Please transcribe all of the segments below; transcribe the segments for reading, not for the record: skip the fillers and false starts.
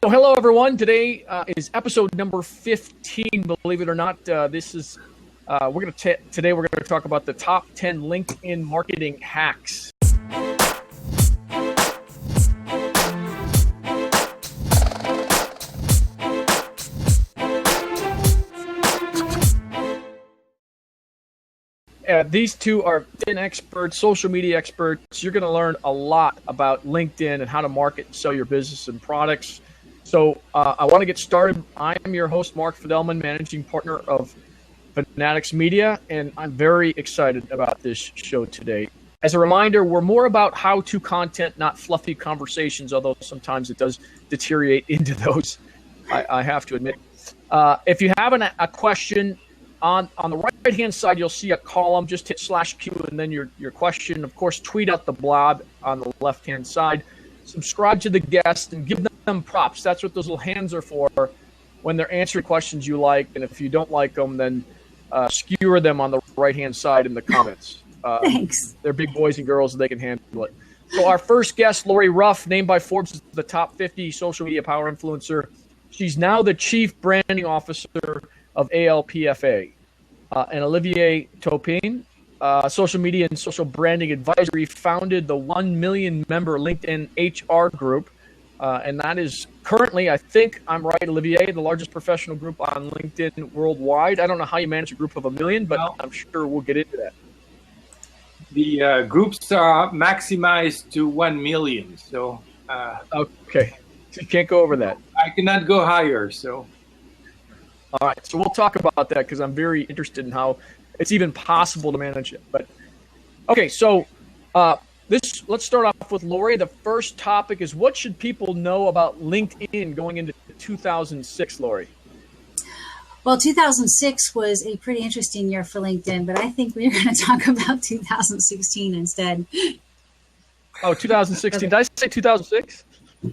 So hello, everyone. Today is episode number 15. Believe it or not, today we're going to talk about the top 10 LinkedIn marketing hacks. These two are LinkedIn experts, social media experts. You're going to learn a lot about LinkedIn and how to market and sell your business and products. So I want to get started. I'm your host, Mark Fidelman, managing partner of Fanatics Media, and I'm very excited about this show today. As a reminder, we're more about how-to content, not fluffy conversations, although sometimes it does deteriorate into those, I have to admit. If you have a question, on the right-hand side, you'll see a column. Just hit /Q and then your question. Of course, tweet out the blog on the left-hand side. Subscribe to the guest and give them props. That's what those little hands are for when they're answering questions you like. And if you don't like them, then skewer them on the right-hand side in the comments. Thanks. They're big boys and girls, and they can handle it. So our first guest, Lori Ruff, named by Forbes as the top 50 social media power influencer. She's now the chief branding officer of ALPFA. And Olivier Taupin, social media and social branding advisory, founded the 1 million member LinkedIn HR group. And that is currently, I think I'm right, Olivier, the largest professional group on LinkedIn worldwide. I don't know how you manage a group of 1 million, but I'm sure we'll get into that. The groups are maximized to 1 million. So, okay. So you can't go over that. I cannot go higher. So. All right, so we'll talk about that because I'm very interested in how it's even possible to manage it. But okay, so let's start off with Lori. The first topic is, what should people know about LinkedIn going into 2006, Lori? Well, 2006 was a pretty interesting year for LinkedIn, but I think we're going to talk about 2016 instead. Oh, 2016. Did I say 2006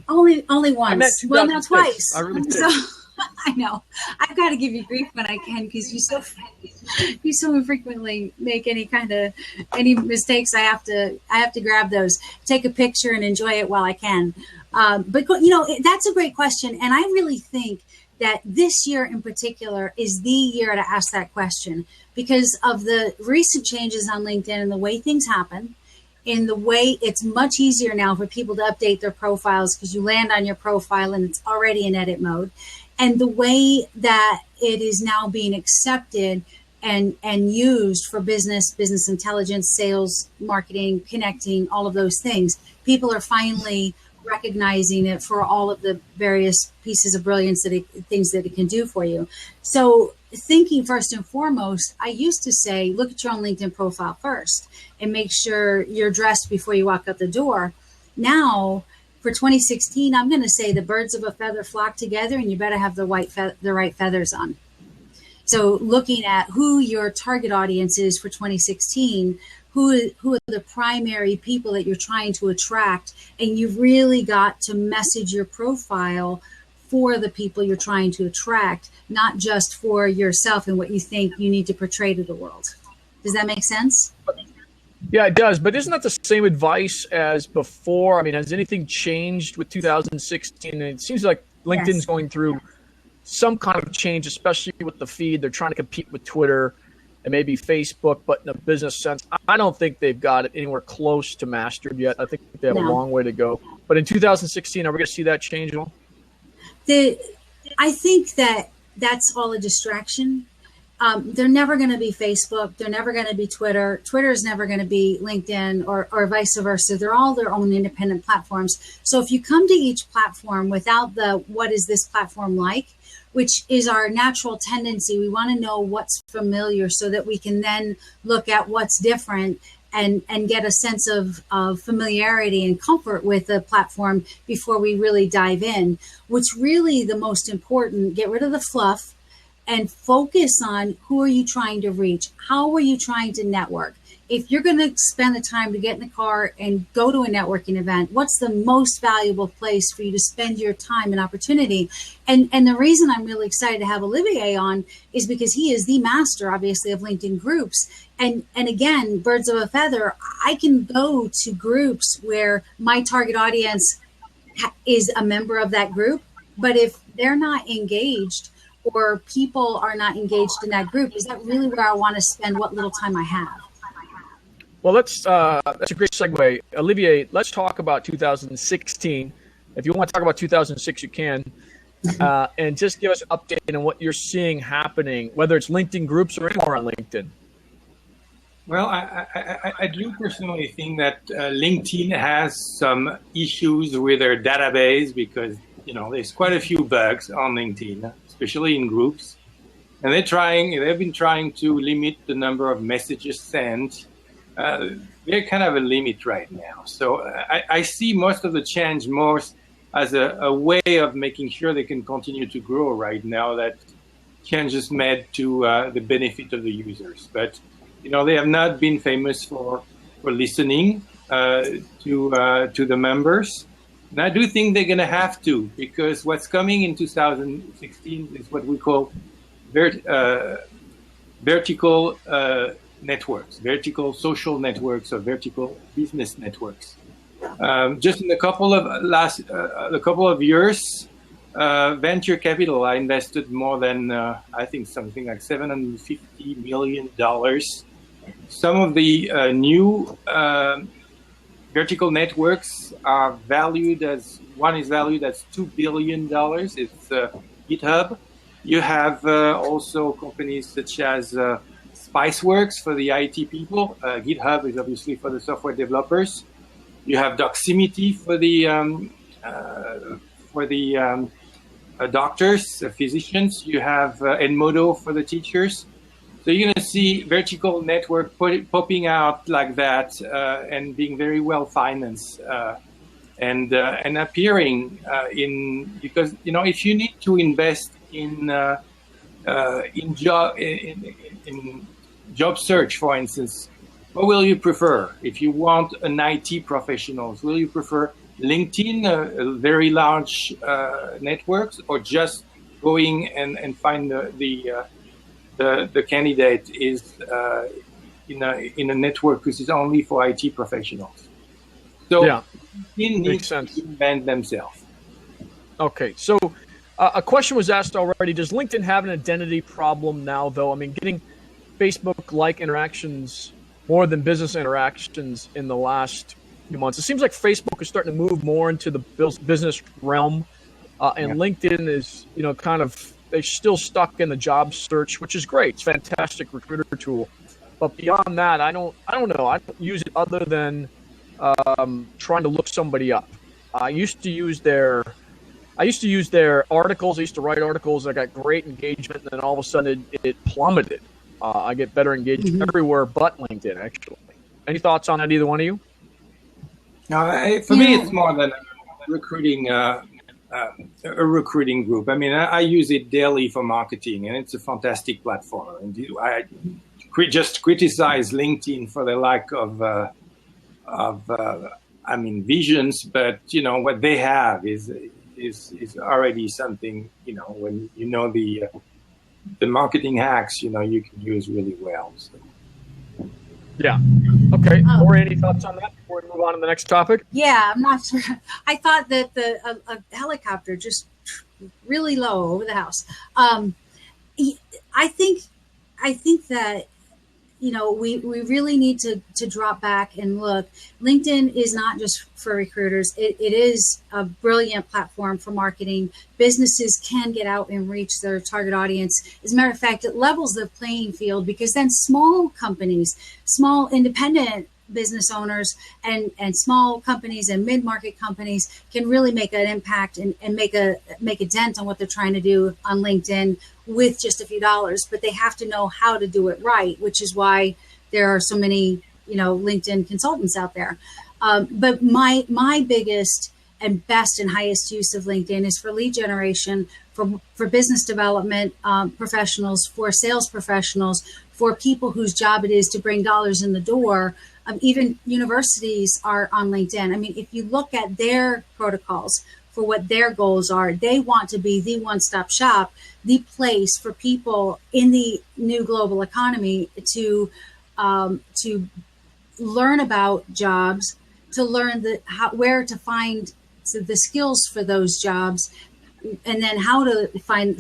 Only once. I meant 2006. Well, now twice. I really did. So, I know. I've got to give you grief when I can because you so infrequently make any mistakes. I have to grab those, take a picture, and enjoy it while I can. But that's a great question, and I really think that this year in particular is the year to ask that question because of the recent changes on LinkedIn and the way things happen. In the way it's much easier now for people to update their profiles because you land on your profile and it's already in edit mode. And the way that it is now being accepted and used for business intelligence, sales, marketing, connecting, all of those things, people are finally recognizing it for all of the various pieces of brilliance things that it can do for you. So thinking first and foremost, I used to say, look at your own LinkedIn profile first and make sure you're dressed before you walk out the door. Now, for 2016, I'm going to say the birds of a feather flock together, and you better have the right feathers on. So looking at who your target audience is for 2016, who are the primary people that you're trying to attract, and you've really got to message your profile for the people you're trying to attract, not just for yourself and what you think you need to portray to the world. Does that make sense? Yeah, it does. But isn't that the same advice as before? I mean, has anything changed with 2016? And it seems like LinkedIn's going through some kind of change, especially with the feed. They're trying to compete with Twitter and maybe Facebook, but in a business sense. I don't think they've got it anywhere close to mastered yet. I think they have a long way to go. But in 2016, are we going to see that change at all? I think that's all a distraction. They're never going to be Facebook. They're never going to be Twitter. Twitter is never going to be LinkedIn or vice versa. They're all their own independent platforms. So if you come to each platform without the what is this platform like, which is our natural tendency, we want to know what's familiar so that we can then look at what's different and get a sense of familiarity and comfort with the platform before we really dive in. What's really the most important, get rid of the fluff, and focus on who are you trying to reach? How are you trying to network? If you're going to spend the time to get in the car and go to a networking event, what's the most valuable place for you to spend your time and opportunity? And the reason I'm really excited to have Olivier on is because he is the master, obviously, of LinkedIn groups. And again, birds of a feather, I can go to groups where my target audience is a member of that group, But if they're not engaged or people are not engaged in that group, is that really where I want to spend what little time I have? Well, that's a great segue. Olivier, let's talk about 2016. If you want to talk about 2006, you can. And just give us an update on what you're seeing happening, whether it's LinkedIn groups or anywhere on LinkedIn. Well, I do personally think that LinkedIn has some issues with their database because, there's quite a few bugs on LinkedIn, especially in groups. And they've been trying to limit the number of messages sent. They're kind of a limit right now. So I see most of the change more as a way of making sure they can continue to grow right now, that change is made to the benefit of the users. But they have not been famous for listening to the members. And I do think they're going to have to, because what's coming in 2016 is what we call vertical networks, vertical social networks, or vertical business networks. Just in a couple of years, venture capital, I invested more than I think something like $750 million. Some of the new vertical networks are valued as $2 billion. It's GitHub. You have also companies such as Spiceworks for the IT people. GitHub is obviously for the software developers. You have Doximity for the doctors, physicians. You have Edmodo for the teachers. So you're going to see vertical network popping out like that and being very well financed and appearing because if you need to invest in job search, for instance, what will you prefer? If you want an IT professionals, will you prefer LinkedIn, a very large networks, or just going and find the candidate is in a network which is only for IT professionals? So yeah, LinkedIn needs makes sense. to invent themselves. Okay, so a question was asked already. Does LinkedIn have an identity problem now, though? I mean, getting Facebook-like interactions more than business interactions in the last few months. It seems like Facebook is starting to move more into the business realm, and LinkedIn is, they're still stuck in the job search, which is great. It's a fantastic recruiter tool, but beyond that, I don't know. I don't use it other than trying to look somebody up. I used to use their articles. I used to write articles. I got great engagement, and then all of a sudden it plummeted. I get better engagement everywhere but LinkedIn, actually. Any thoughts on that, either one of you? No, for me, it's more than recruiting. A recruiting group. I mean, I use it daily for marketing, and it's a fantastic platform. And I just criticize LinkedIn for the lack of visions, but what they have is already something. When the marketing hacks, you can use really well. So. Yeah. Okay. Or any thoughts on that before we move on to the next topic? Yeah, I'm not sure. I thought that a helicopter just really low over the house. I think that we really need to drop back and look. LinkedIn is not just for recruiters. It is a brilliant platform for marketing. Businesses can get out and reach their target audience. As a matter of fact, it levels the playing field, because then small companies, small independent business owners and small companies and mid-market companies can really make an impact and make a dent on what they're trying to do on LinkedIn with just a few dollars. But they have to know how to do it right, which is why there are so many LinkedIn consultants out there. But my biggest and best and highest use of LinkedIn is for lead generation, for business development professionals, for sales professionals, for people whose job it is to bring dollars in the door. Even universities are on LinkedIn. I mean, if you look at their protocols for what their goals are, they want to be the one-stop shop, the place for people in the new global economy to learn about jobs, to learn where to find the skills for those jobs, then how to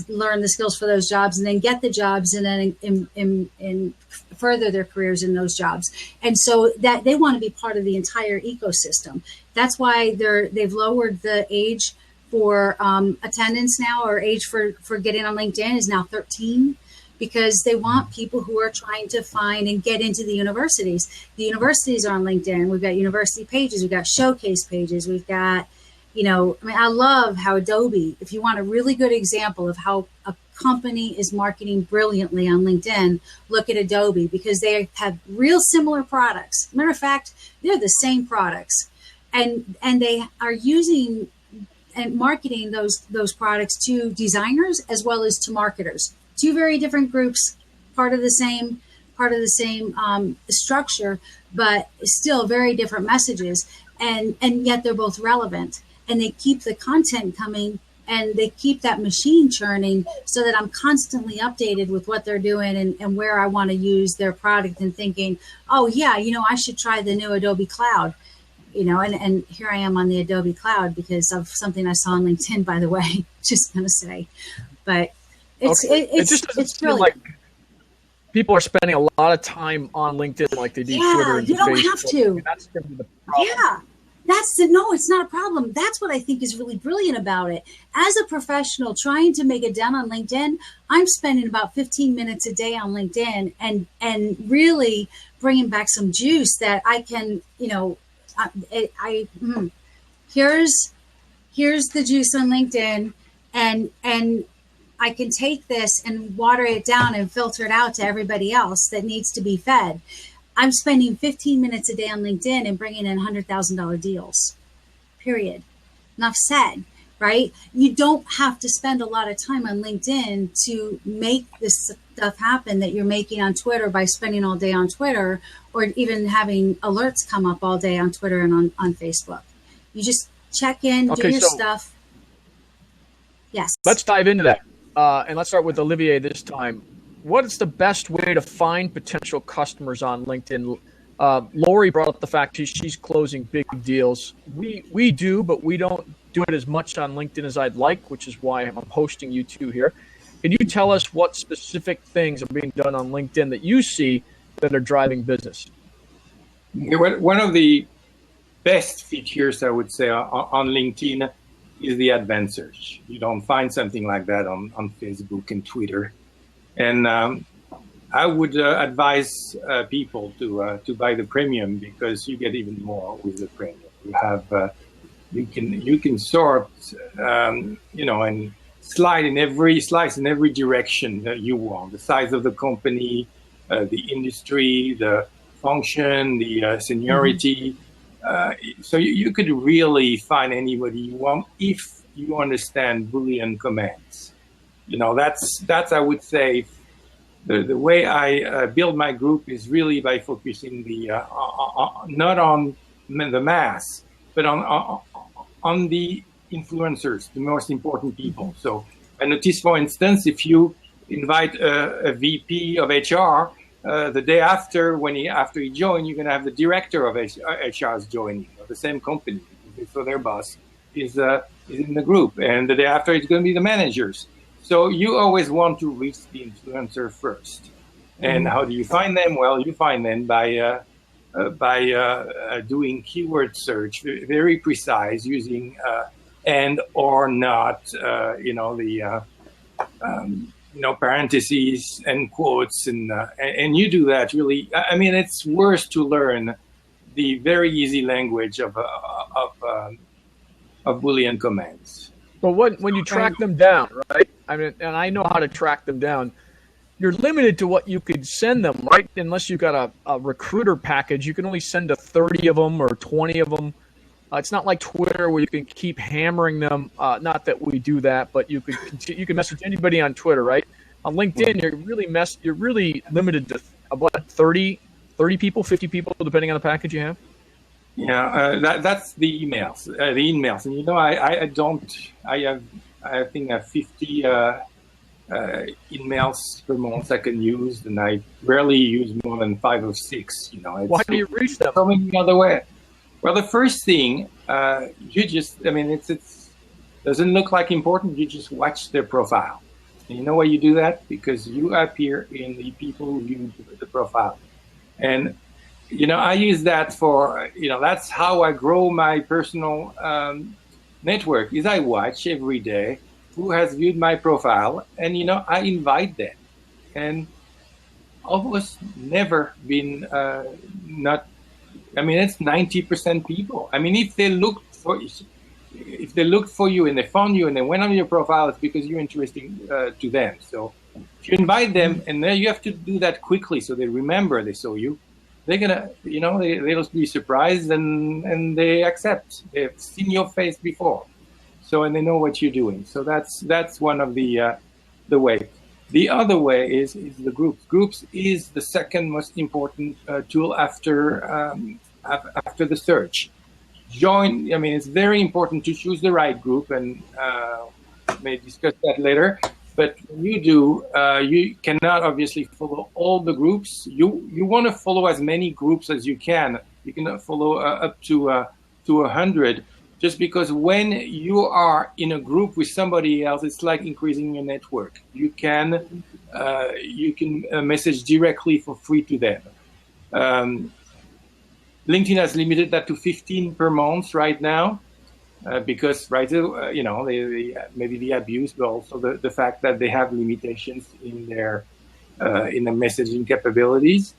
learn the skills for those jobs, and then get the jobs, and then in further their careers in those jobs. And so that they want to be part of the entire ecosystem. That's why they've lowered the age for attendance now, or age for getting on LinkedIn is now 13, because they want people who are trying to find and get into the universities. The universities are on LinkedIn. We've got university pages. We've got showcase pages. We've got, I love how Adobe, if you want a really good example of how a company is marketing brilliantly on LinkedIn, look at Adobe, because they have real similar products. Matter of fact, they're the same products. And they are using and marketing those products to designers as well as to marketers. Two very different groups, part of the same structure, but still very different messages. And yet they're both relevant, and they keep the content coming, and they keep that machine churning, so that I'm constantly updated with what they're doing and where I want to use their product, and thinking, oh yeah, I should try the new Adobe Cloud. And here I am on the Adobe Cloud because of something I saw on LinkedIn, by the way, just going to say. But it's really like people are spending a lot of time on LinkedIn like they do Twitter and you don't Facebook. have to. I mean, that's going to be the problem. Yeah. No, it's not a problem. That's what I think is really brilliant about it. As a professional trying to make a dent on LinkedIn, I'm spending about 15 minutes a day on LinkedIn and really bringing back some juice that I can, here's the juice on LinkedIn, and I can take this and water it down and filter it out to everybody else that needs to be fed. I'm spending 15 minutes a day on LinkedIn and bringing in $100,000 deals, period. Enough said, right? You don't have to spend a lot of time on LinkedIn to make this stuff happen that you're making on Twitter by spending all day on Twitter, or even having alerts come up all day on Twitter and on Facebook. You just check in, do your stuff. Yes. Let's dive into that. And let's start with Olivier this time. What is the best way to find potential customers on LinkedIn? Lori brought up the fact she's closing big deals. We do, but we don't do it as much on LinkedIn as I'd like, which is why I'm hosting you two here. Can you tell us what specific things are being done on LinkedIn that you see that are driving business? One of the best features, I would say, on LinkedIn is the advanced search. You don't find something like that on Facebook and Twitter. And I would advise people to buy the premium, because you get even more with the premium. You have you can sort and slice in every direction that you want. The size of the company, the industry, the function, the seniority. So you could really find anybody you want if you understand Boolean commands. That's I would say the way I build my group is really by focusing not on the mass, but on the influencers, the most important people. So I notice, for instance, if you invite a VP of HR, the day after, after he joins, you're going to have the director of HR's joining of the same company. So their boss is in the group, and the day after, it's going to be the managers. So you always want to reach the influencer first. And how do you find them? Well, you find them by doing keyword search, very precise, using and or not, parentheses and quotes, and you do that really. I mean, it's worth to learn the very easy language of Boolean commands. But when you track them down, right? I mean, and I know how to track them down. You're limited to what you could send them, right? Unless you've got a recruiter package, you can only send to 30 of them or 20 of them. It's not like Twitter where you can keep hammering them. Not that we do that, but you can message anybody on Twitter, right? On LinkedIn, you're really limited to 30 people, 50 people, depending on the package you have. Yeah, that's the emails. And I think I have 50 emails per month I can use, and I rarely use more than 5 or 6. Why do you reach them? So many other way. Well, the first thing it's Doesn't look like important, you just watch their profile. And you know why you do that? Because you appear in the people who view the profile. And, I use that for, that's how I grow my personal network, is I watch every day who has viewed my profile, and, I invite them. And almost never been not, it's 90% people. If they looked for you and they found you and they went on your profile, it's because you're interesting to them. So if you invite them, and then you have to do that quickly so they remember they saw you, they're gonna, they'll be surprised and they accept. They've seen your face before, and they know what you're doing. So that's one of the way. The other way is the groups. Groups is the second most important tool after the search. It's very important to choose the right group, and may discuss that later. But when you do, you cannot obviously follow all the groups. You want to follow as many groups as you can. You can follow up to 100. Just because when you are in a group with somebody else, it's like increasing your network. You can message directly for free to them. LinkedIn has limited that to 15 per month right now, because maybe the abuse, but also the fact that they have limitations in their messaging capabilities,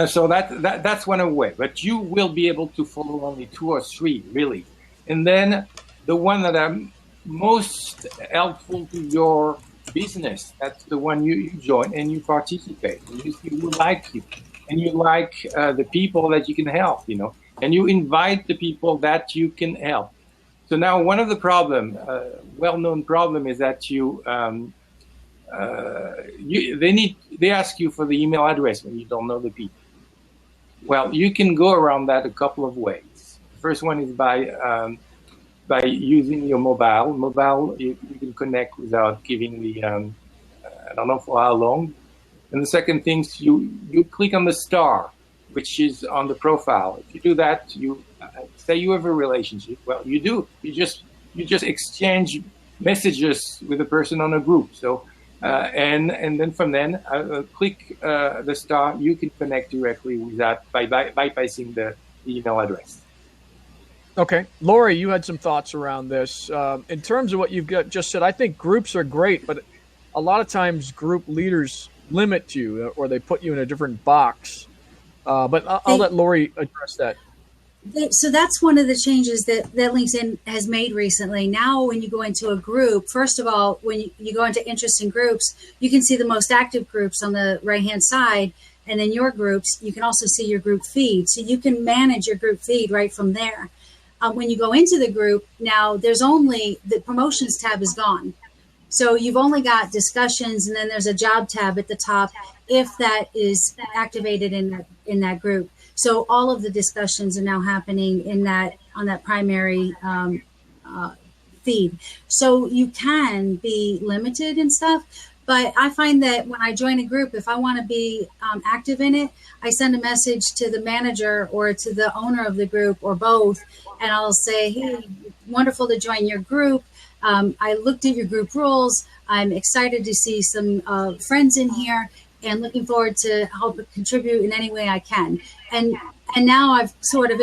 so that's one way. But you will be able to follow only 2 or 3, really. And then the one that are most helpful to your business, that's the one you join and you participate. And you see who like you, and you like the people that you can help, and you invite the people that you can help. So now one of the well-known problem is that they ask you for the email address when you don't know the people. Well, you can go around that a couple of ways. The first one is by using your mobile. Mobile, you can connect without giving the, I don't know for how long. And the second thing is you click on the star, which is on the profile. If you do that, you say you have a relationship. Well, you do. You just exchange messages with a person on a group. So. And then from then, click the star. You can connect directly with that by bypassing the email address. Okay, Lori, you had some thoughts around this. In terms of what you've just said, I think groups are great, but a lot of times group leaders limit you or they put you in a different box. But I'll let Lori address that. So that's one of the changes that LinkedIn has made recently. Now, when you go into a group, first of all, when you go into interesting groups, you can see the most active groups on the right-hand side. And then your groups, you can also see your group feed. So you can manage your group feed right from there. When you go into the group, now there's only the promotions tab is gone. So you've only got discussions, and then there's a job tab at the top if that is activated in that group. So all of the discussions are now happening on that primary feed. So you can be limited and stuff, but I find that when I join a group, if I want to be active in it, I send a message to the manager or to the owner of the group or both, and I'll say, hey, wonderful to join your group. I looked at your group rules. I'm excited to see some friends in here and looking forward to help contribute in any way I can. And now I've sort of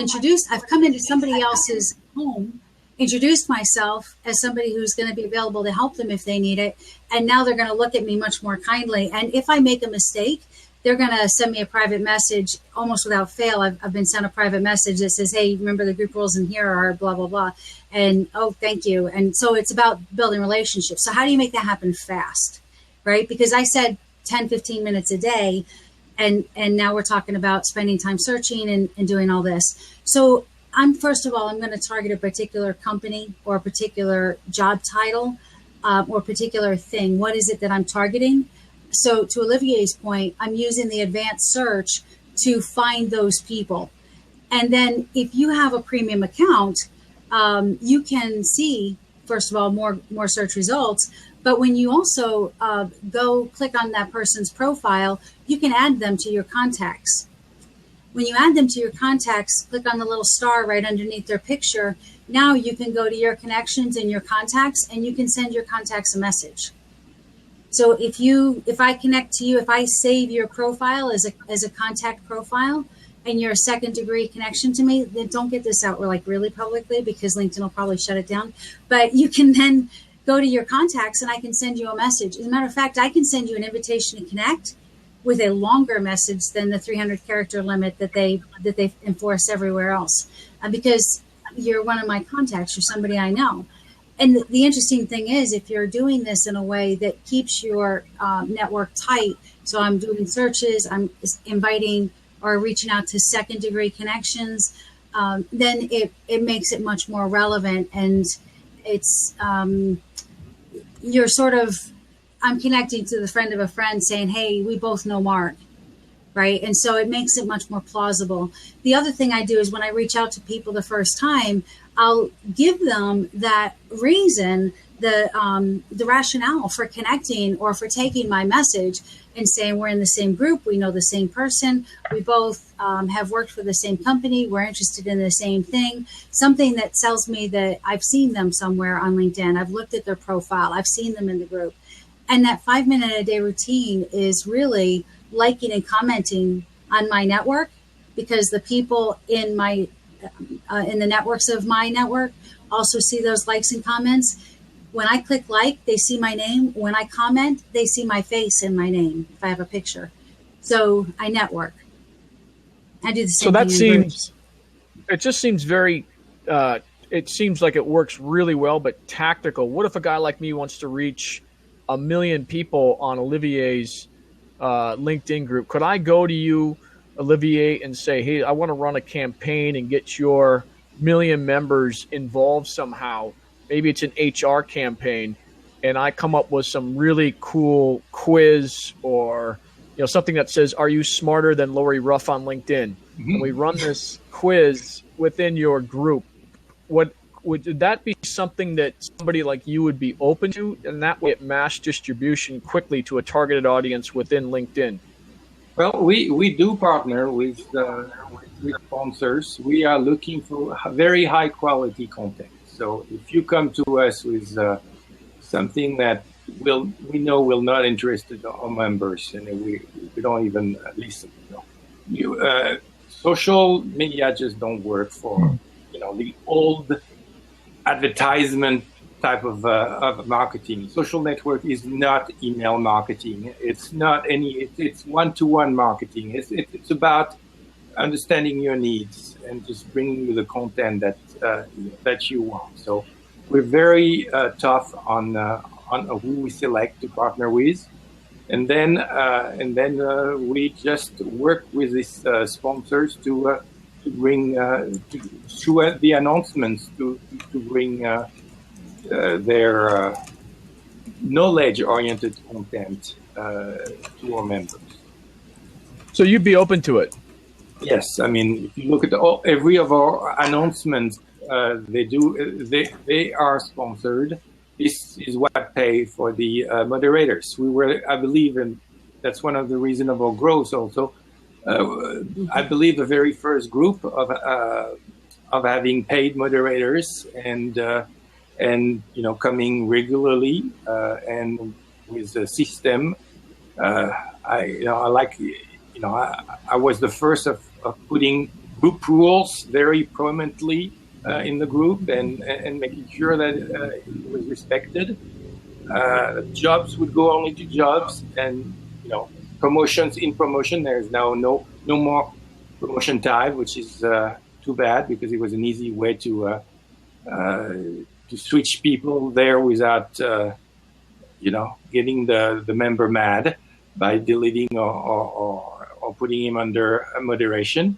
I've come into somebody else's home, introduced myself as somebody who's going to be available to help them if they need it. And now they're going to look at me much more kindly. And if I make a mistake, they're going to send me a private message almost without fail. I've been sent a private message that says, hey, remember the group rules in here are blah, blah, blah. And, oh, thank you. And so it's about building relationships. So how do you make that happen fast, right? Because I said 10, 15 minutes a day. And now we're talking about spending time searching and doing all this. So first of all, I'm going to target a particular company or a particular job title or particular thing. What is it that I'm targeting? So to Olivier's point, I'm using the advanced search to find those people. And then if you have a premium account, you can see, first of all, more search results. But when you also go click on that person's profile, you can add them to your contacts. When you add them to your contacts, click on the little star right underneath their picture, now you can go to your connections and your contacts, and you can send your contacts a message. So if I connect to you, if I save your profile as a contact profile, and you're a second degree connection to me, then don't get this out like really publicly, because LinkedIn will probably shut it down. But you can then go to your contacts and I can send you a message. As a matter of fact, I can send you an invitation to connect with a longer message than the 300 character limit that they enforce everywhere else, because you're one of my contacts, you're somebody I know. And the interesting thing is, if you're doing this in a way that keeps your network tight, so I'm doing searches, I'm inviting or reaching out to second degree connections, then it makes it much more relevant. And it's, you're sort of, I'm connecting to the friend of a friend saying, hey, we both know Mark, right? And so it makes it much more plausible. The other thing I do is when I reach out to people the first time, I'll give them that reason, the rationale for connecting or for taking my message and saying we're in the same group, we know the same person, we both have worked for the same company, we're interested in the same thing, something that tells me that I've seen them somewhere on LinkedIn, I've looked at their profile, I've seen them in the group. And that 5 minute a day routine is really liking and commenting on my network, because the people in my in the networks of my network also see those likes and comments. When I click like, they see my name. When I comment, they see my face and my name if I have a picture. So I network. I do the same. So that thing seems, it just seems very, it seems like it works really well, but tactical. What if a guy like me wants to reach 1 million people on Olivier's LinkedIn group? Could I go to you, Olivier, and say, hey, I want to run a campaign and get your 1 million members involved somehow? Maybe it's an HR campaign, and I come up with some really cool quiz or something that says, are you smarter than Lori Ruff on LinkedIn? Mm-hmm. And we run this quiz within your group. Would that be something that somebody like you would be open to? And that way it mass distribution quickly to a targeted audience within LinkedIn. Well, we do partner with sponsors. We are looking for very high quality content. So if you come to us with something that we know will not interest our members, and we don't even listen, social media just don't work for the old advertisement type of marketing. Social network is not email marketing. It's not it's one-to-one marketing. It's about understanding your needs and just bringing you the content that you want. So we're very tough on who we select to partner with, and then we just work with these sponsors to bring through the announcements to bring their knowledge-oriented content to our members. So you'd be open to it? Yes, I mean, if you look at every of our announcements, they are sponsored. This is what pay for the moderators. We were, I believe, and that's one of the reasons of our growth. Also, I believe the very first group of having paid moderators and coming regularly and with the system. I was the first of putting group rules very prominently in the group and making sure that it was respected. Jobs would go only to jobs, and promotions in promotion. There's now no more promotion type, which is too bad, because it was an easy way to switch people there without getting the member mad by deleting or putting him under moderation.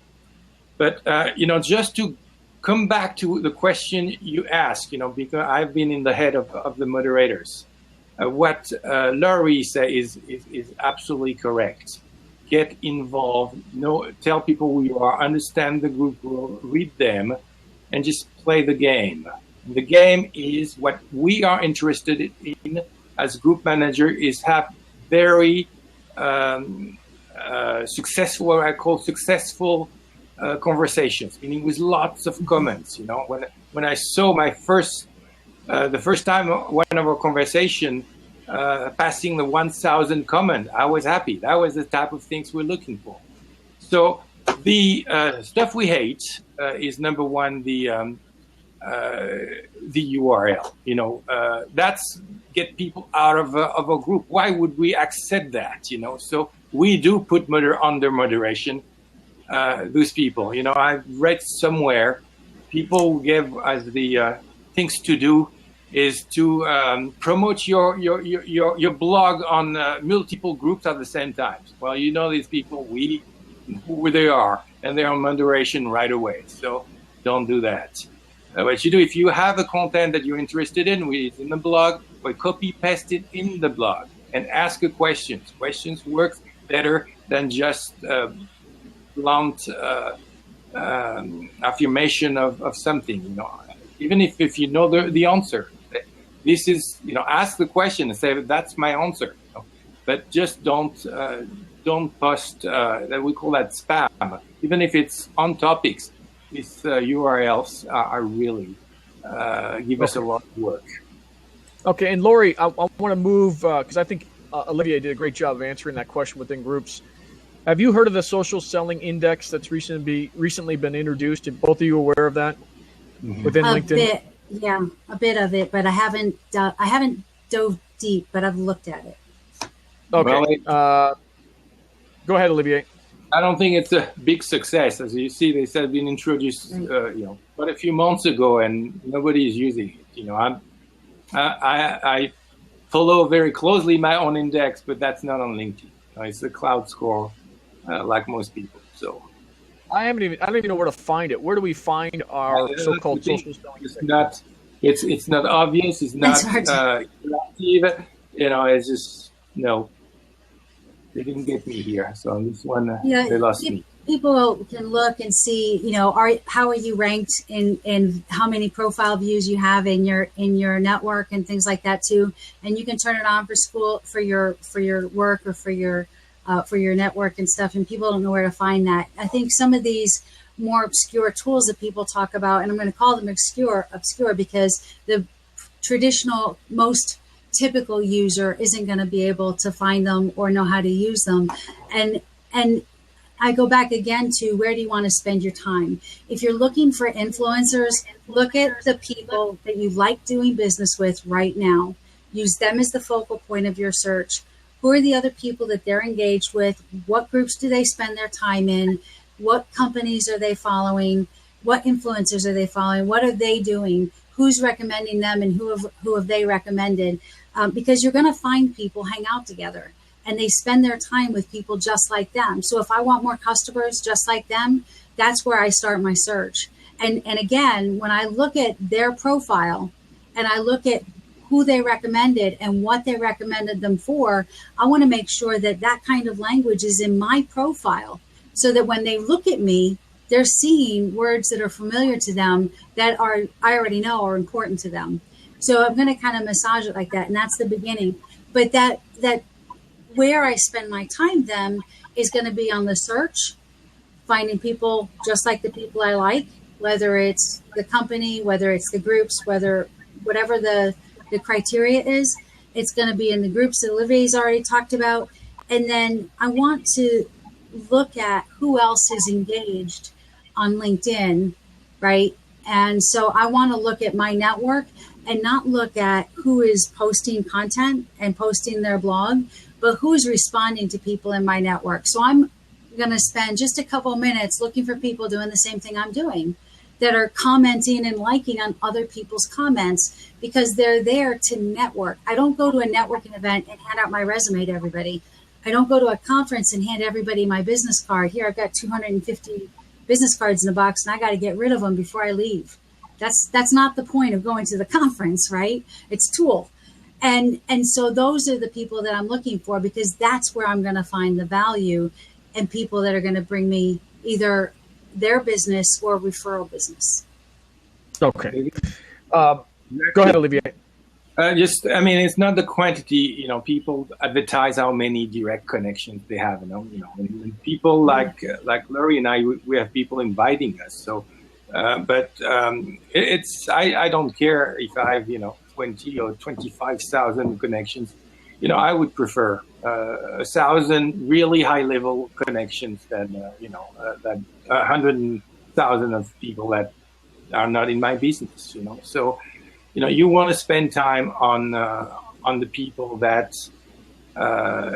But just to come back to the question you asked, because I've been in the head of the moderators. What Laurie said is absolutely correct. Get involved. Tell people who you are. Understand the group rule. Read them, and just play the game. The game is what we are interested in as group manager, is have very successful, what I call successful conversations, meaning with lots of comments. You know, when I saw my the first time one of our conversation passing the 1,000 comment, I was happy. That was the type of things we're looking for. So the stuff we hate is number one, the URL. You know, that's get people out of a group. Why would we accept that? You know, so we do put under moderation those people. You know, I've read somewhere people give as the things to do is to promote your blog on multiple groups at the same time. Well, you know, these people, we know who they are, and they're on moderation right away. So don't do that. What you do, if you have a content that you're interested in, it's in the blog, or copy paste it in the blog and ask a question. Questions work better than just blunt affirmation of something. You know, even if you know the answer. This is, you know, ask the question and say, that's my answer. You know? But just don't post, that we call that spam. Even if it's on topics, these URLs are really give us a lot of work. Okay, and Lori, I want to move, because I think Olivier did a great job of answering that question within groups. Have you heard of the social selling index that's recently been introduced? Are both of you aware of that within LinkedIn? Yeah, a bit of it, but I haven't dove deep, but I've looked at it. Okay. Well, go ahead, Olivier. I don't think it's a big success. As you see, they said been introduced, you know, quite a few months ago, and nobody is using it. You know, I follow very closely my own index, but that's not on LinkedIn. You know, it's the cloud score, like most people. So. I don't even know where to find it. Where do we find our so-called social selling? It's not obvious. It's not interactive. You know, it's just they didn't get me here. So on this one, they lost me. People can look and see. You know, how are you ranked in how many profile views you have in your network and things like that too. And you can turn it on for your work or for your network and stuff, and people don't know where to find that. I think some of these more obscure tools that people talk about, and I'm going to call them obscure because the traditional, most typical user isn't going to be able to find them or know how to use them. And I go back again to, where do you want to spend your time? If you're looking for influencers, look at the people that you like doing business with right now. Use them as the focal point of your search. Who are the other people that they're engaged with? What groups do they spend their time in? What companies are they following? What influencers are they following? What are they doing? Who's recommending them, and who have they recommended? Because you're going to find people hang out together, and they spend their time with people just like them. So if I want more customers just like them, that's where I start my search. And again, when I look at their profile and I look at who they recommended and what they recommended them for, I want to make sure that that kind of language is in my profile, so that when they look at me, they're seeing words that are familiar to them, that I already know are important to them. So I'm going to kind of massage it like that, and that's the beginning. But that where I spend my time then is going to be on the search, finding people just like the people I like, whether it's the company, whether it's the groups, whatever the criteria is. It's going to be in the groups that Olivier's already talked about. And then I want to look at who else is engaged on LinkedIn, right? And so I want to look at my network and not look at who is posting content and posting their blog, but who is responding to people in my network. So I'm going to spend just a couple minutes looking for people doing the same thing I'm doing, that are commenting and liking on other people's comments, because they're there to network. I don't go to a networking event and hand out my resume to everybody. I don't go to a conference and hand everybody my business card. Here, I've got 250 business cards in the box, and I got to get rid of them before I leave. That's not the point of going to the conference, right? It's tool. And so those are the people that I'm looking for, because that's where I'm going to find the value, and people that are going to bring me either their business or referral business. Okay. Go ahead, Olivier. I mean, it's not the quantity. You know, people advertise how many direct connections they have. And people like Laurie and we have people inviting us. So, I don't care if I have 20 or 25,000 connections. I would prefer 1,000 really high level connections than than 100,000 of people that are not in my business. So. You want to spend time on the people that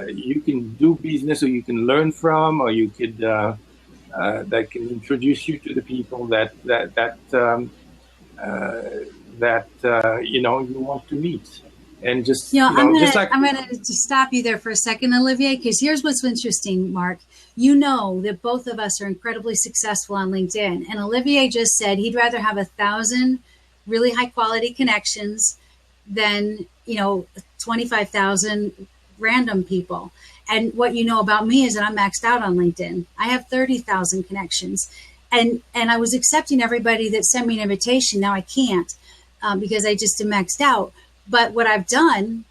you can do business or you can learn from, or you could that can introduce you to the people that you want to meet, and just I'm gonna just stop you there for a second, Olivier, because here's what's interesting, Mark. You know that both of us are incredibly successful on LinkedIn, and Olivier just said he'd rather have 1,000 really high quality connections than 25,000 random people. And what you know about me is that I'm maxed out on LinkedIn. I have 30,000 connections, and I was accepting everybody that sent me an invitation. Now I can't because I just am maxed out. But what I've done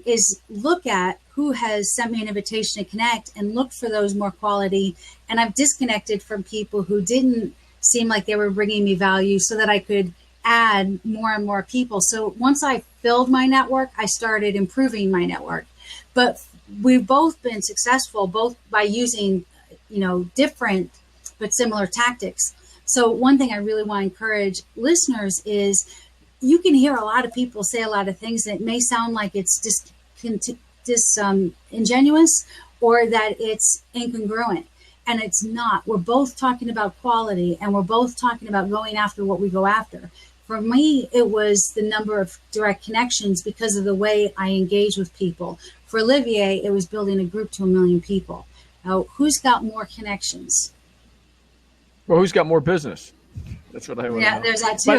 is look at who has sent me an invitation to connect and look for those more quality. And I've disconnected from people who didn't seem like they were bringing me value, so that I could add more and more people. So once I filled my network, I started improving my network. But we've both been successful, both by using, different but similar tactics. So one thing I really want to encourage listeners is you can hear a lot of people say a lot of things that may sound like it's disingenuous or that it's incongruent. And it's not. We're both talking about quality, and we're both talking about going after what we go after. For me, it was the number of direct connections because of the way I engage with people. For Olivier, it was building a group to 1 million people. Now, who's got more connections? Well, who's got more business? That's what I want to know. Yeah, there's that too.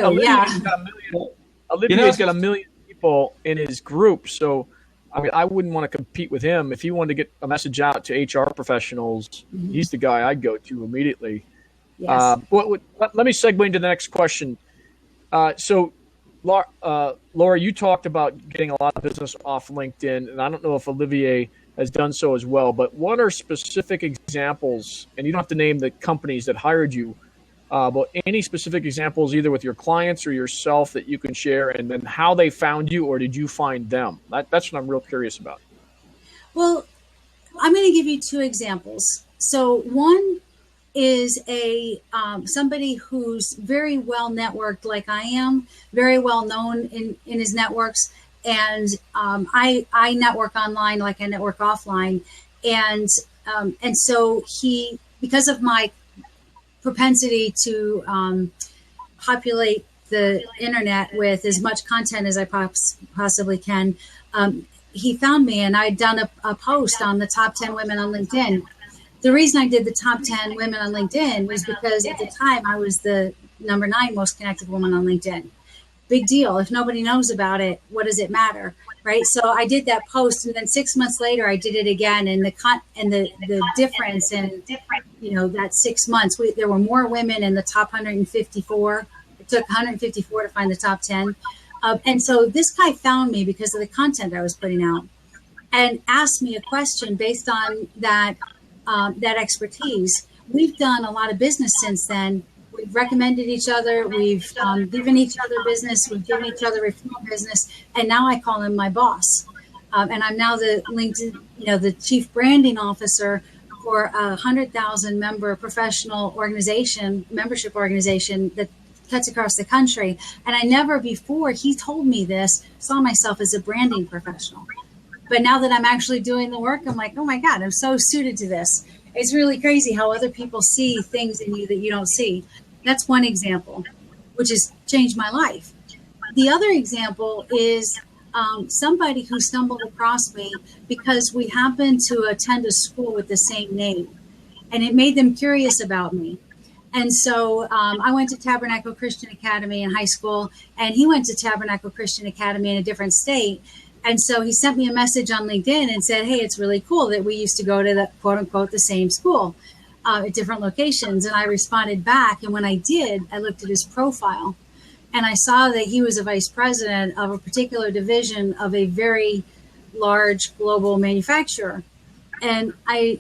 Olivier's got 1 million people in his group. So, I mean, I wouldn't want to compete with him. If he wanted to get a message out to HR professionals, he's the guy I'd go to immediately. Yes. Let me segue into the next question. So, Laura, you talked about getting a lot of business off LinkedIn, and I don't know if Olivier has done so as well, but what are specific examples, and you don't have to name the companies that hired you, but any specific examples either with your clients or yourself that you can share, and then how they found you, or did you find them? That's what I'm real curious about. Well, I'm going to give you 2 examples. So one is somebody who's very well networked, like I am, very well known in his networks, and I network online like I network offline, and so he, because of my propensity to populate the internet with as much content as I possibly can, he found me, and I'd done a post on the top 10 women on LinkedIn. The reason I did the top 10 women on LinkedIn was because at the time I was the number 9 most connected woman on LinkedIn. Big deal. If nobody knows about it, what does it matter, right? So I did that post, and then 6 months later I did it again, and the difference in that 6 months, there were more women in the top 154. It took 154 to find the top 10, and so this guy found me because of the content I was putting out, and asked me a question based on that expertise. We've done a lot of business since then. We've recommended each other. We've given each other business. We've given each other referral business. And now I call him my boss. And I'm now the LinkedIn, the chief branding officer for a 100,000 member professional membership organization that cuts across the country. And I never before he told me this, saw myself as a branding professional. But now that I'm actually doing the work, I'm like, oh my God, I'm so suited to this. It's really crazy how other people see things in you that you don't see. That's one example, which has changed my life. The other example is somebody who stumbled across me because we happened to attend a school with the same name, and it made them curious about me. And so I went to Tabernacle Christian Academy in high school, and he went to Tabernacle Christian Academy in a different state. And so he sent me a message on LinkedIn and said, hey, it's really cool that we used to go to the quote unquote the same school at different locations. And I responded back. And when I did, I looked at his profile. and I saw that he was a vice president of a particular division of a very large global manufacturer. And I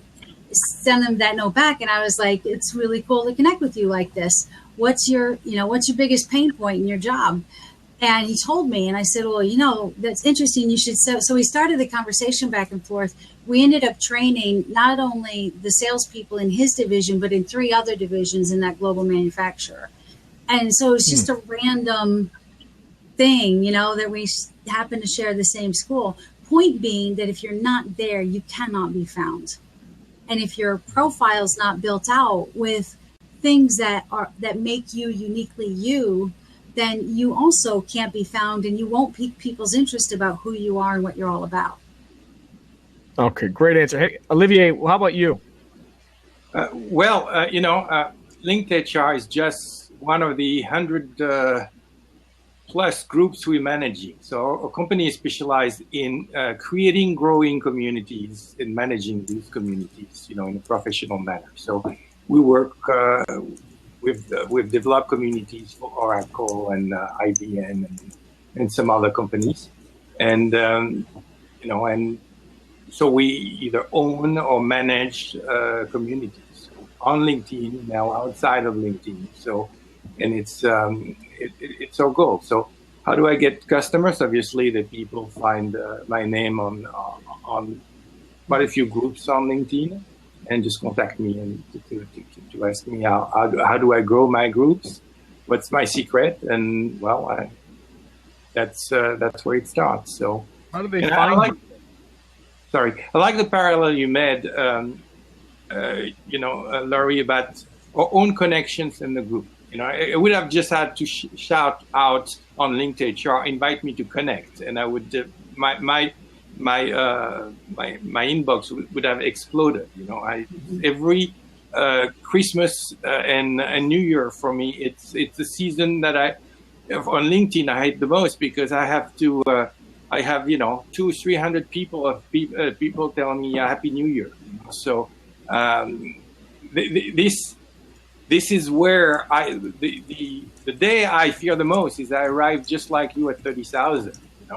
sent him that note back, and I was like, it's really cool to connect with you like this. What's your biggest pain point in your job? And he told me, and I said, well, that's interesting. You should. So we started the conversation back and forth. We ended up training not only the salespeople in his division, but in 3 other divisions in that global manufacturer. And so it's just a random thing, that we happen to share the same school. Point being that if you're not there, you cannot be found. And if your profile's not built out with things that make you uniquely you, then you also can't be found, and you won't pique people's interest about who you are and what you're all about. Okay, great answer. Hey, Olivier, how about you? Linked HR is just one of the 100 plus groups we're managing. So our company is specialized in creating growing communities and managing these communities, in a professional manner. So we work we've developed communities for Oracle and IBM and some other companies, and so we either own or manage communities on LinkedIn, now outside of LinkedIn. So, and it's our goal. So how do I get customers? Obviously, the people find my name on quite a few groups on LinkedIn, and just contact me and to ask me how do I grow my groups? What's my secret? And that's where it starts. So how do they find you? I like the parallel you made, Laurie, about our own connections in the group. I would have just had to shout out on LinkedIn HR, invite me to connect, and I would my inbox would have exploded. Every Christmas and New Year for me, it's the season that on LinkedIn I hate the most, because I have to. I have 200-300 people telling me Happy New Year. So this is where the day I fear the most is I arrive just like you at 30,000.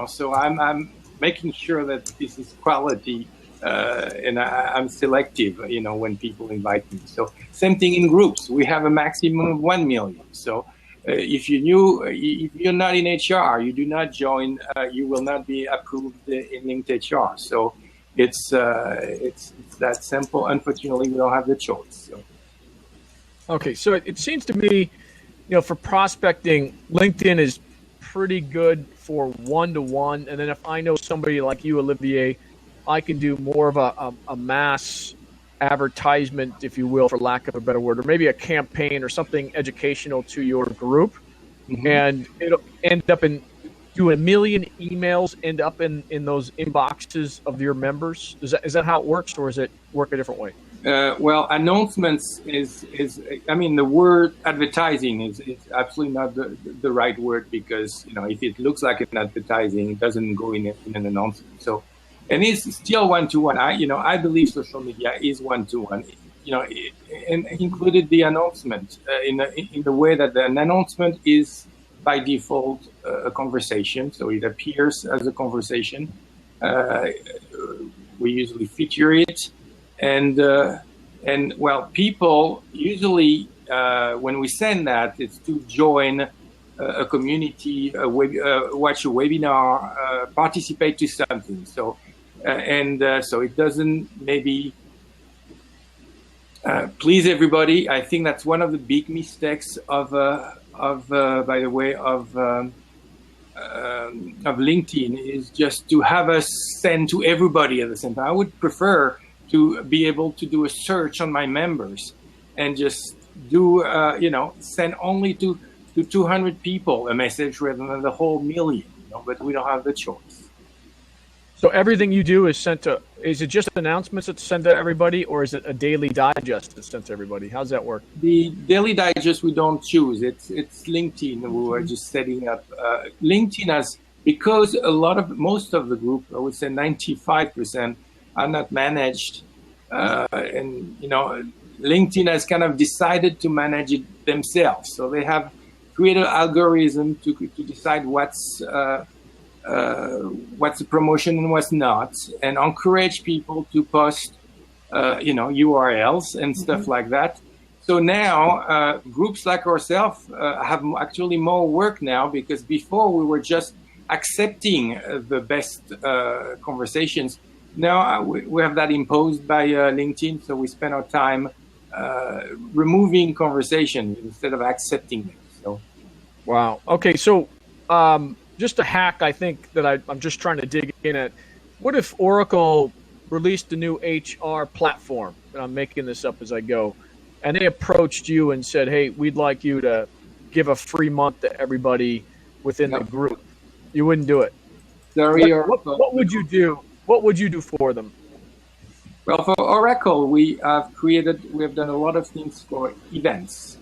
So I'm making sure that this is quality, and I'm selective. When people invite me. So same thing in groups. We have a maximum of 1 million. So. If you're not in HR, you do not join. You will not be approved in linked HR. So it's that simple. Unfortunately, we don't have the choice. So. Okay, so it seems to me, for prospecting, LinkedIn is pretty good for 1-to-1, and then if I know somebody like you, Olivier, I can do more of a mass advertisement, if you will, for lack of a better word, or maybe a campaign or something educational to your group, and it'll end up in, do 1 million emails end up in those inboxes of your members? Is that how it works, or does it work a different way? Announcements is the word advertising is absolutely not the right word, because if it looks like an advertising, it doesn't go in an announcement. So. And it's still 1-to-1. I believe social media is 1-to-1. And included the announcement in the way that an announcement is by default a conversation. So it appears as a conversation. We usually feature it, and people usually when we send that, it's to join a community, watch a webinar, participate to something. So. So it doesn't maybe please everybody. I think that's one of the big mistakes of by the way of LinkedIn, is just to have us send to everybody at the same time. I would prefer to be able to do a search on my members and just do send only to 200 people a message rather than the whole million. But we don't have the choice. So everything you do is sent to, is it just announcements that's sent to everybody, or is it a daily digest that's sent to everybody? How's that work? The daily digest we don't choose. It's LinkedIn. We are just setting up. LinkedIn has, because most of the group, I would say 95%, are not managed. And LinkedIn has kind of decided to manage it themselves. So they have create an algorithm to decide what's a promotion and what's not, and encourage people to post, URLs and stuff like that. So now groups like ourselves have actually more work now, because before we were just accepting the best conversations. Now we have that imposed by LinkedIn, so we spend our time removing conversation instead of accepting them. So, wow. Okay, so just a hack, I think that I'm just trying to dig in at. What if Oracle released a new HR platform? And I'm making this up as I go. And they approached you and said, "Hey, we'd like you to give a free month to everybody within the group." You wouldn't do it. Sorry, what would you do? What would you do for them? Well, for Oracle, we have done a lot of things for events,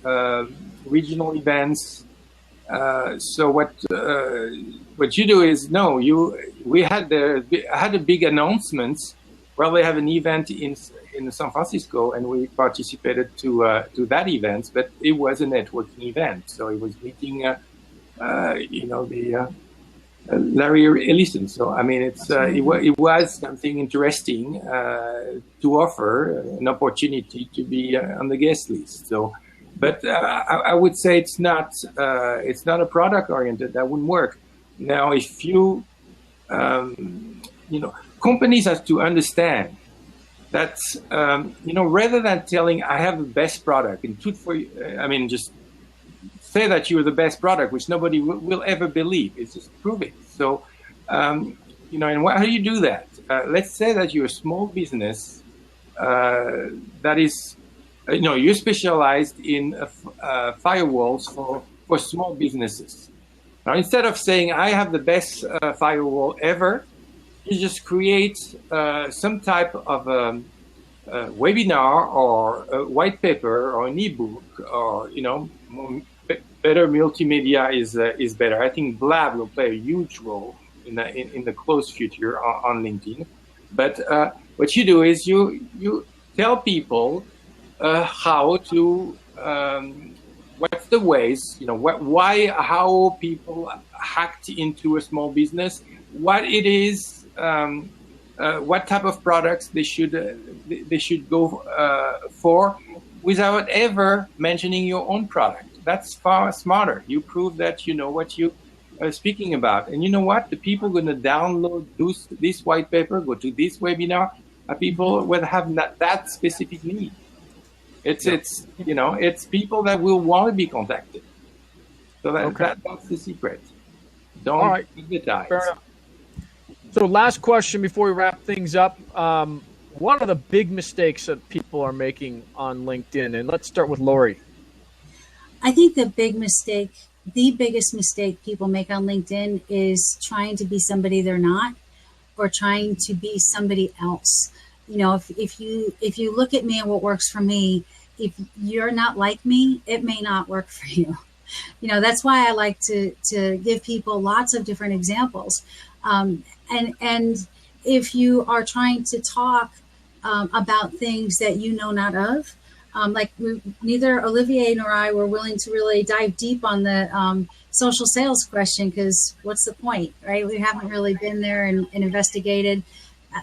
regional events. So what you do is, we had a big announcement. Well, they have an event in San Francisco, and we participated to that event, but it was a networking event. So it was meeting, Larry Ellison. So I mean, it was something interesting to offer, an opportunity to be on the guest list. So, but I would say it's not a product oriented. That wouldn't work. Now, if you companies have to understand that rather than telling I have the best product and just say that you're the best product, which nobody will ever believe. It's just prove it. So, and how do you do that? Let's say that you're a small business that is, you're specialized in firewalls for small businesses. Now, instead of saying I have the best firewall ever, you just create some type of webinar or a white paper or an ebook, or better multimedia is better. I think Blab will play a huge role in the close future on LinkedIn. But what you do is you tell people how to what's the ways, how people hacked into a small business, what it is, what type of products they should go for, without ever mentioning your own product. That's far smarter. You prove that you know what you are speaking about. And you know what? The people going to download this white paper, go to this webinar, are people will have that specific need. It's people that will want to be contacted. So that's the secret. Don't advertise. Fair enough. So last question before we wrap things up. What are the big mistakes that people are making on LinkedIn? And let's start with Lori. I think the biggest mistake people make on LinkedIn is trying to be somebody they're not, or trying to be somebody else. If you look at me and what works for me, if you're not like me, it may not work for you. That's why I like to give people lots of different examples. And if you are trying to talk about things that you know not of, neither Olivier nor I were willing to really dive deep on the social sales question, because what's the point, right? We haven't really been there and investigated.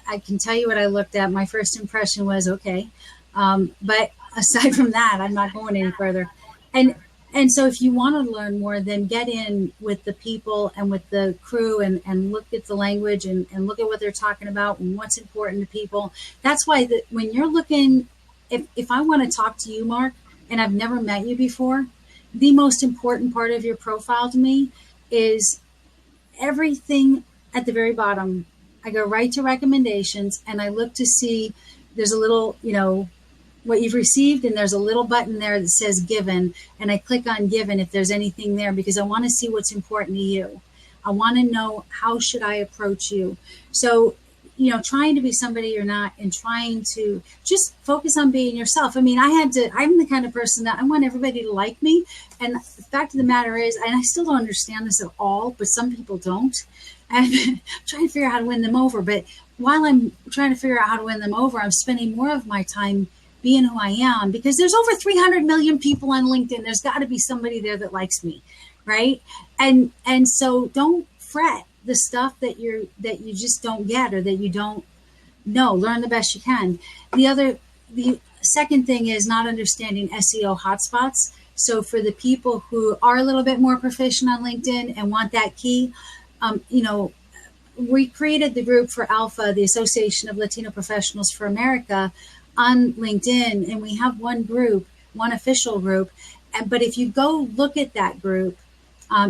I can tell you what I looked at. My first impression was okay. But aside from that, I'm not going any further. And so if you want to learn more, then get in with the people and with the crew and look at the language and look at what they're talking about and what's important to people. That's why when you're looking, if I want to talk to you, Mark, and I've never met you before, the most important part of your profile to me is everything at the very bottom. I go right to recommendations and I look to see there's a little, what you've received, and there's a little button there that says given, and I click on given if there's anything there, because I want to see what's important to you. I want to know, how should I approach you? So, trying to be somebody you're not, and trying to just focus on being yourself. I mean, I'm the kind of person that I want everybody to like me. And the fact of the matter is, and I still don't understand this at all, but some people don't. And I'm trying to figure out how to win them over. But while I'm trying to figure out how to win them over, I'm spending more of my time being who I am, because there's over 300 million people on LinkedIn. There's got to be somebody there that likes me, right? And so don't fret the stuff that you just don't get or that you don't know. Learn the best you can. The second thing is not understanding SEO hotspots. So for the people who are a little bit more proficient on LinkedIn and want that key, we created the group for Alpha, the Association of Latino Professionals for America, on LinkedIn, and we have one group, one official group. But if you go look at that group,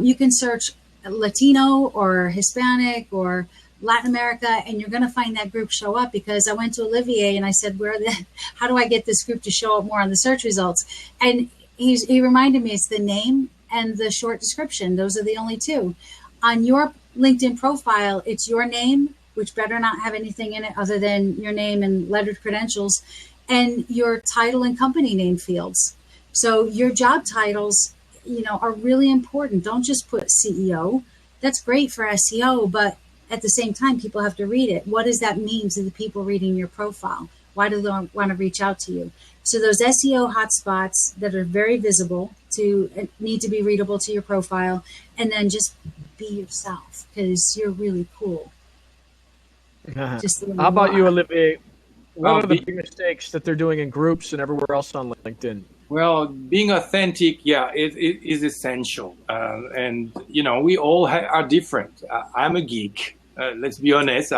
you can search Latino or Hispanic or Latin America, and you're going to find that group show up, because I went to Olivier and I said, how do I get this group to show up more on the search results? And he reminded me it's the name and the short description. Those are the only two. On your LinkedIn profile, it's your name, which better not have anything in it other than your name and lettered credentials, and your title and company name fields. So your job titles, are really important. Don't just put CEO. That's great for SEO, but at the same time, people have to read it. What does that mean to the people reading your profile? Why do they want to reach out to you? So those SEO hotspots that are very visible need to be readable to your profile, and then just be yourself, because you're really cool. How about you, Olivier? What are the big mistakes that they're doing in groups and everywhere else on LinkedIn? Well, being authentic, it is essential. And, we all are different. I'm a geek. Let's be honest.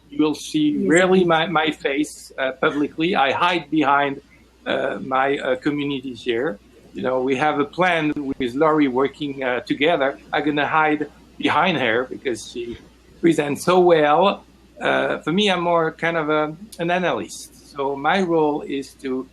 You will see rarely my face publicly. I hide behind my community share. We have a plan with Laurie working together. I'm going to hide behind her because she presents so well. For me, I'm more kind of an analyst. So my role is to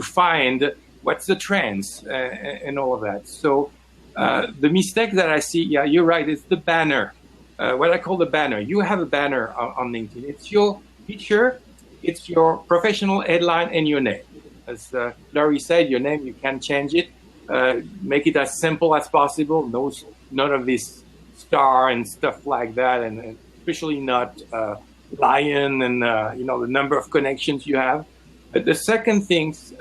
find what's the trends and all of that. So the mistake that I see, you're right, it's the banner. What I call the banner. You have a banner on LinkedIn. It's your picture, it's your professional headline, and your name. As Laurie said, your name, you can change it. Make it as simple as possible. None of this star and stuff like that, and especially not lion and the number of connections you have. But the second things,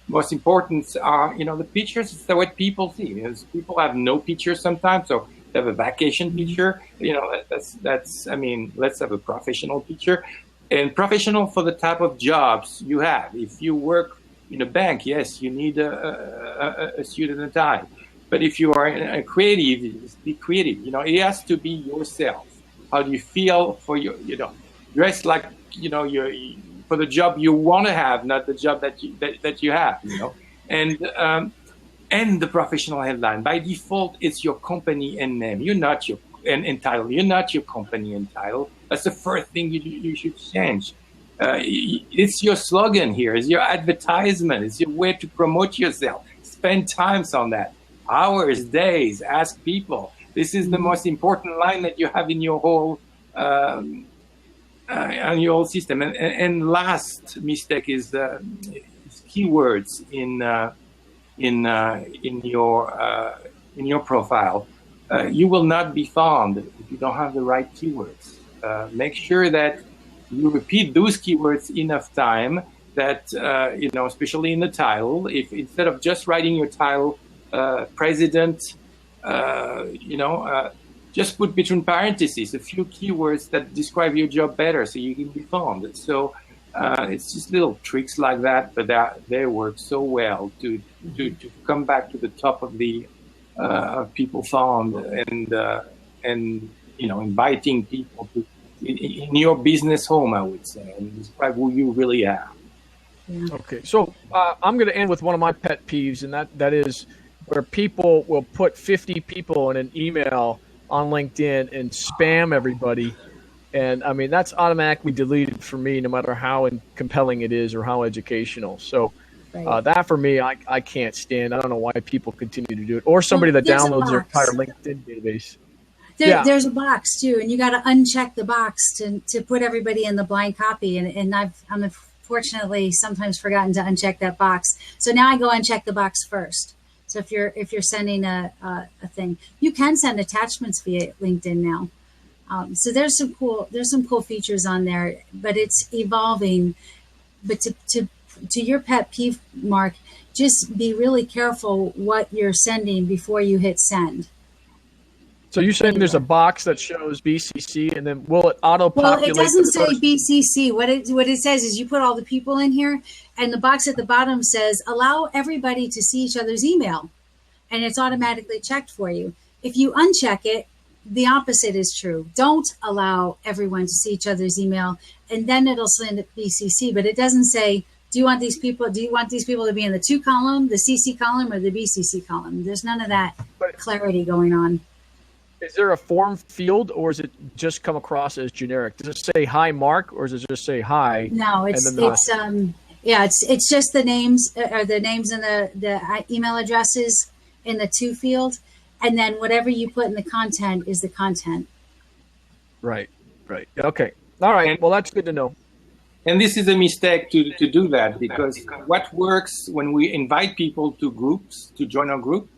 most important are, the pictures. It's what people see. Because people have no pictures sometimes, so they have a vacation picture. Let's have a professional picture, and professional for the type of jobs you have. If you work in a bank, yes, you need a suit and a tie. But if you are a creative, be creative. It has to be yourself. How do you feel for your, dress like, for the job you want to have, not the job that you have, and the professional headline. By default, it's your company and name. You're not your and title. You're not your company and title. That's the first thing you should change. It's your slogan here. It's your advertisement. It's your way to promote yourself. Spend times on that. Hours, days. Ask people. This is the most important line that you have in your whole on your whole system. And last mistake is keywords in your profile. You will not be found if you don't have the right keywords. Make sure that you repeat those keywords enough time that especially in the title. If instead of just writing your title, president, just put between parentheses a few keywords that describe your job better, so you can be found. So it's just little tricks like that, but they work so well to come back to the top of the people found and inviting people to in your business home, I would say, and describe who you really are. Yeah. Okay, so I'm going to end with one of my pet peeves, and that is where people will put 50 people in an email on LinkedIn and spam everybody. And I mean, that's automatically deleted for me, no matter how compelling it is or how educational. So that for me, I can't stand. I don't know why people continue to do it. Or somebody that downloads their entire LinkedIn database. There's a box too, and you got to uncheck the box to put everybody in the blind copy. And I've unfortunately sometimes forgotten to uncheck that box. So now I go uncheck the box first. So if you're sending a thing, you can send attachments via LinkedIn now. So there's some cool features on there, but it's evolving. But to your pet peeve, Mark, just be really careful what you're sending before you hit send. So you're saying there's a box that shows BCC, and then will it auto-populate? Well, it doesn't say BCC. What it says is you put all the people in here, and the box at the bottom says allow everybody to see each other's email, and it's automatically checked for you. If you uncheck it, the opposite is true. Don't allow everyone to see each other's email, and then it'll send it BCC. But it doesn't say, do you want these people to be in the 2 column, the CC column, or the BCC column? There's none of that clarity going on. Is there a form field, or is it just come across as generic? Does it say hi, Mark, or does it just say hi? No, it's just the names or the names and the email addresses in the to field, and then whatever you put in the content is the content. Right. Okay. All right. Well, that's good to know. And this is a mistake to do that, because what works when we invite people to groups, to join our group,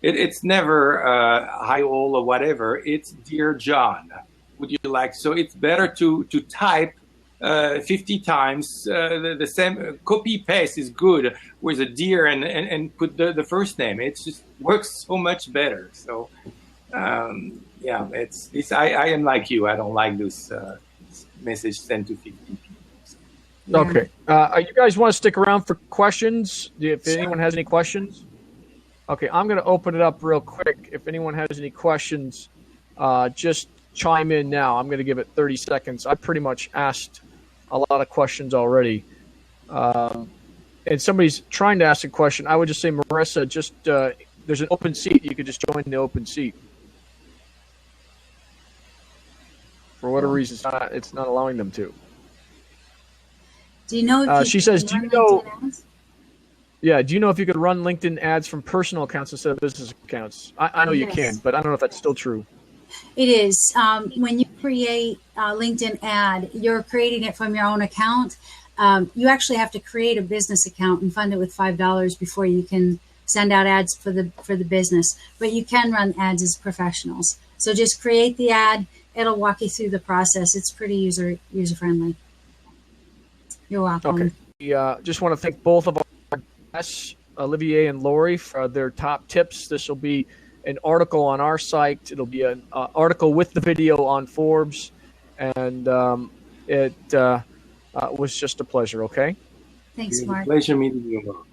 it's never hi all or whatever. It's dear John. Would you like? So it's better to type 50 times the same. Copy paste is good with a dear and put the first name. It just works so much better. So it's I am like you. I don't like this message sent to 50 people. So. Okay. You guys want to stick around for questions? If anyone has any questions. Okay, I'm going to open it up real quick. If anyone has any questions, just chime in now. I'm going to give it 30 seconds. I pretty much asked a lot of questions already. And somebody's trying to ask a question. I would just say, Marissa, just there's an open seat. You could just join the open seat. For whatever reason, it's not allowing them to. Do you know? She says, do you know? Yeah, do you know if you could run LinkedIn ads from personal accounts instead of business accounts? I know you can, but I don't know if that's still true. It is. When you create a LinkedIn ad, you're creating it from your own account. You actually have to create a business account and fund it with $5 before you can send out ads for the business. But you can run ads as professionals. So just create the ad. It'll walk you through the process. It's pretty user friendly. You're welcome. Okay. Just want to thank both of our guests, Olivier and Lori, for their top tips. This will be an article on our site. It'll be an article with the video on Forbes, and it was just a pleasure. Okay. Thanks, Mark. Pleasure meeting you.